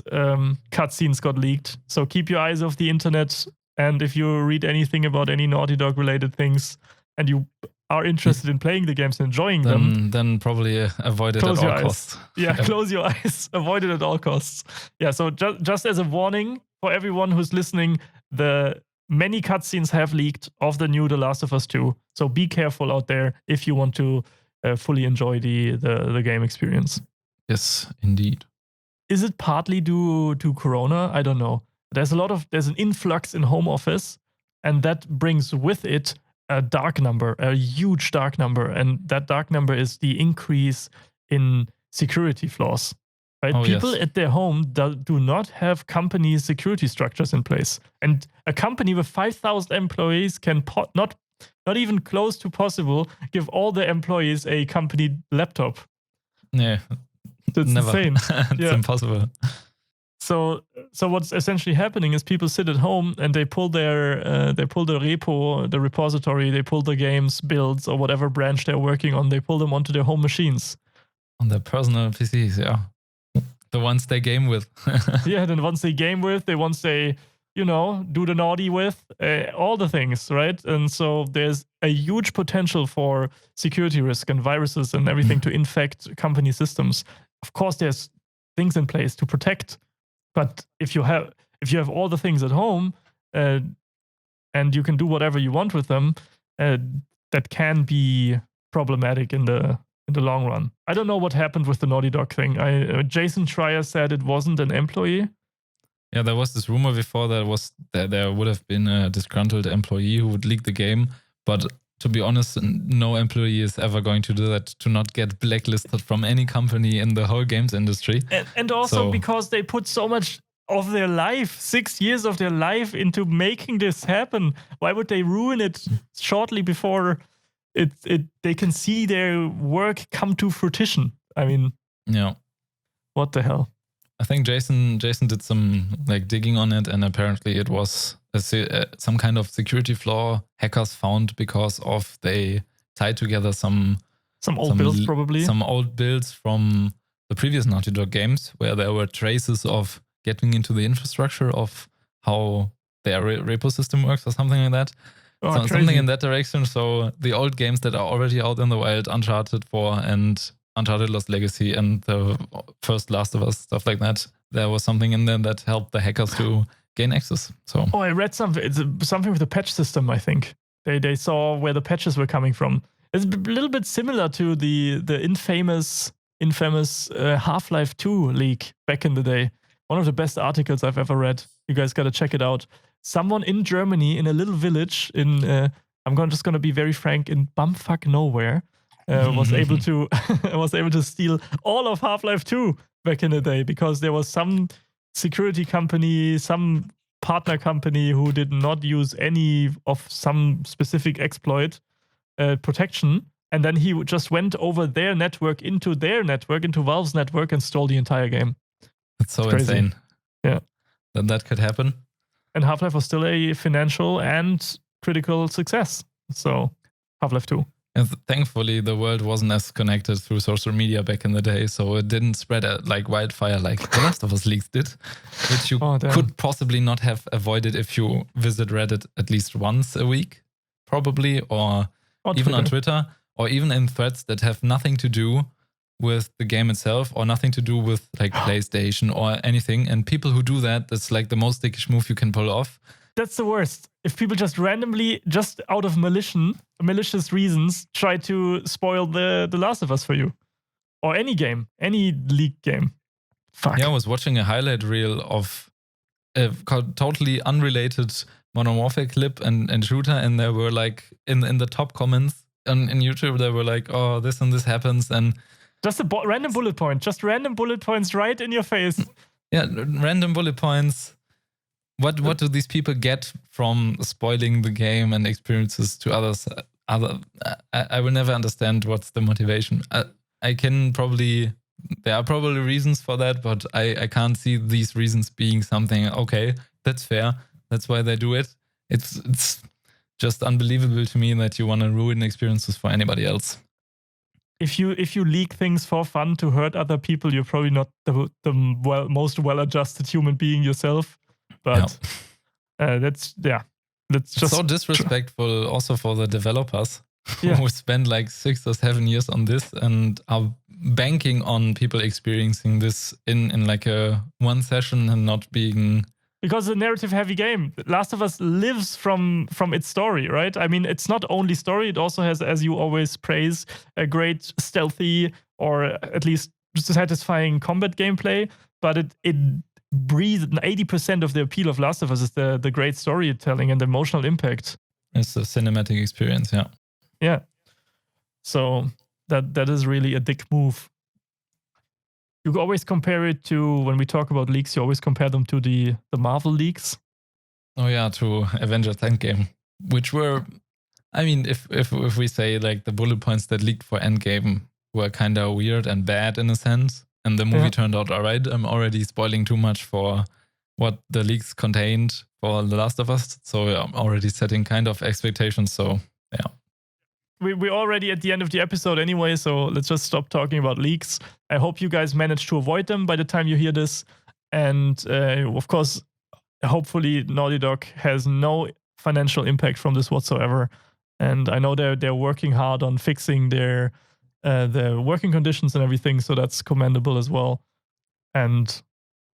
cutscenes got leaked. So keep your eyes off the internet. And if you read anything about any Naughty Dog related things, and you are interested in playing the games and enjoying them, then probably avoid it at all costs. Yeah, close your eyes. Avoid it at all costs. Yeah, so just as a warning for everyone who's listening, the many cutscenes have leaked of the new The Last of Us 2. So be careful out there if you want to fully enjoy the game experience. Yes, indeed. Is it partly due to Corona? I don't know. There's an influx in home office, and that brings with it a huge dark number, and that dark number is the increase in security flaws. Right? People at their home do not have company security structures in place, and a company with 5,000 employees can not even close to possible give all their employees a company laptop. Yeah, it's insane. It's impossible. So what's essentially happening is people sit at home and they pull the repo, the repository, they pull the games, builds, or whatever branch they're working on, they pull them onto their home machines. On their personal PCs, yeah. The ones they game with. Yeah, the ones they game with, the ones they, do the naughty with, all the things, right? And so there's a huge potential for security risk and viruses and everything to infect company systems. Of course, there's things in place to protect. But if you have all the things at home, and you can do whatever you want with them, that can be problematic in the in the long run. I don't know what happened with the Naughty Dog thing. Jason Schreier said it wasn't an employee. Yeah, there was this rumor before that there would have been a disgruntled employee who would leak the game, but to be honest, no employee is ever going to do that, to not get blacklisted from any company in the whole games industry. And also because they put so much of their life, 6 years of their life, into making this happen. Why would they ruin it shortly before they can see their work come to fruition? I mean, yeah, what the hell? I think Jason did some like digging on it, and apparently it was some kind of security flaw hackers found because of they tied together some old builds, probably some old builds from the previous Naughty Dog games where there were traces of getting into the infrastructure of how their repo system works or something like that. Something in that direction. So the old games that are already out in the wild, Uncharted 4 and Uncharted Lost Legacy and the first Last of Us, stuff like that, there was something in there that helped the hackers to gain access. So I read something. It's something with the patch system, I think. They saw where the patches were coming from. It's a little bit similar to the infamous Half-Life 2 leak back in the day. One of the best articles I've ever read. You guys got to check it out. Someone in Germany, in a little village in, just going to be very frank, in bumfuck nowhere, was able to steal all of Half-Life 2 back in the day because there was some security company, some partner company who did not use any of some specific exploit protection. And then he just went over their network, into Valve's network, and stole the entire game. That's so insane. Yeah. That could happen. And Half-Life was still a financial and critical success. So Half-Life 2. And thankfully, the world wasn't as connected through social media back in the day, so it didn't spread like wildfire like The Last of Us leaks did, which you could possibly not have avoided if you visit Reddit at least once a week, probably, or even on Twitter, or even in threads that have nothing to do with the game itself or nothing to do with like PlayStation or anything. And people who do that, that's like the most dickish move you can pull off. That's the worst. If people just randomly, just out of malicious reasons, try to spoil the Last of Us for you. Or any game, any league game. Fuck. Yeah, I was watching a highlight reel of a totally unrelated Modern Warfare clip and shooter, and there were like, in the top comments in YouTube, they were like, oh, this and this happens, and just a random bullet point. Just random bullet points right in your face. Yeah, random bullet points. What do these people get from spoiling the game and experiences to others? I will never understand what's the motivation. I can probably, there are probably reasons for that, but I can't see these reasons being something, okay, that's fair. That's why they do it. It's just unbelievable to me that you want to ruin experiences for anybody else. If you leak things for fun to hurt other people, you're probably not the most well-adjusted human being yourself. But that's just so disrespectful also for the developers who spend like 6 or 7 years on this and are banking on people experiencing this in like a one session and not being... Because it's a narrative-heavy game. Last of Us lives from its story, right? I mean, it's not only story, it also has, as you always praise, a great stealthy or at least satisfying combat gameplay, but it breathes 80% of the appeal of Last of Us is the great storytelling and the emotional impact. It's a cinematic experience, yeah. Yeah. So that is really a dick move. You always compare it to, when we talk about leaks, you always compare them to the Marvel leaks. Oh yeah, to Avengers Endgame, which were, I mean, if we say like the bullet points that leaked for Endgame were kind of weird and bad in a sense, and the movie turned out all right, I'm already spoiling too much for what the leaks contained for The Last of Us, so I'm already setting kind of expectations, so yeah. We're already at the end of the episode anyway, so let's just stop talking about leaks. I hope you guys managed to avoid them by the time you hear this. And of course, hopefully Naughty Dog has no financial impact from this whatsoever. And I know they're working hard on fixing their working conditions and everything, so that's commendable as well. And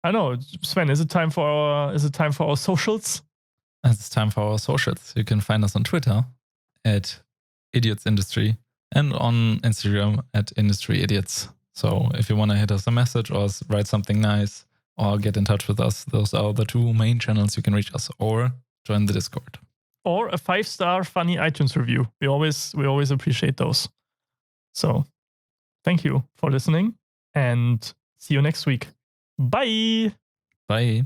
I know, Sven, is it time for our socials? It's time for our socials. You can find us on Twitter at Idiots Industry and on Instagram at Industry Idiots. So if you want to hit us a message or write something nice or get in touch with us, those are the two main channels you can reach us, or join the Discord. Or a 5-star funny iTunes review. We always appreciate those. So thank you for listening and see you next week. Bye. Bye.